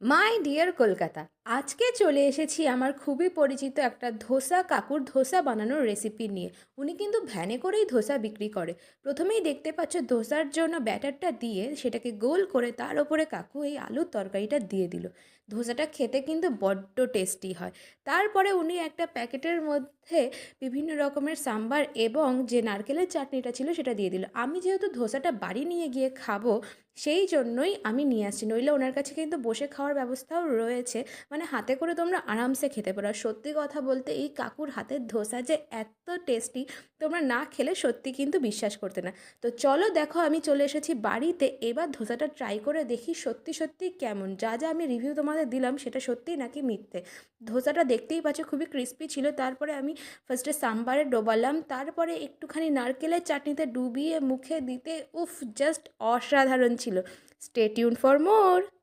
My dear Kolkata, আজকে চলে এসেছি আমার খুবই পরিচিত একটা ধোসা কাকুর ধোসা বানানোর রেসিপি নিয়ে। উনি কিন্তু ভ্যানে করেই ধোসা বিক্রি করে। প্রথমেই দেখতে পাচ্ছ ধোসার জন্য ব্যাটারটা দিয়ে সেটাকে গোল করে তার ওপরে কাকু এই আলুর তরকারিটা দিয়ে দিল। ধোসাটা খেতে কিন্তু বড্ড টেস্টি হয়। তারপরে উনি একটা প্যাকেটের মধ্যে বিভিন্ন রকমের সাম্বার এবং যে নারকেলের চাটনিটা ছিল সেটা দিয়ে দিল। আমি যেহেতু ধোসাটা বাড়ি নিয়ে গিয়ে খাবো, সেই জন্যই আমি নিয়ে আসছি, নইলে ওনার কাছে কিন্তু বসে খাওয়ার ব্যবস্থাও রয়েছে। মানে হাতে করে তোমরা আরামসে খেতে পারো। আর সত্যি কথা বলতে এই কাকুর হাতের ধোসা যে এত টেস্টি, তোমরা না খেলে সত্যি কিন্তু বিশ্বাস করতে না। তো চলো দেখো, আমি চলে এসেছি বাড়িতে। এবার ধোসাটা ট্রাই করে দেখি সত্যি সত্যি কেমন। যা যা আমি রিভিউ তোমাদের দিলাম সেটা সত্যিই নাকি মিথ্যে। ধোসাটা দেখতেই পাচ্ছ খুবই ক্রিস্পি ছিল। তারপরে আমি ফার্স্টে সাম্বারে ডোবালাম, তারপরে একটুখানি নারকেলের চাটনিতে ডুবিয়ে মুখে দিতে উফ, জাস্ট অসাধারণ ছিল। Stay tune for more.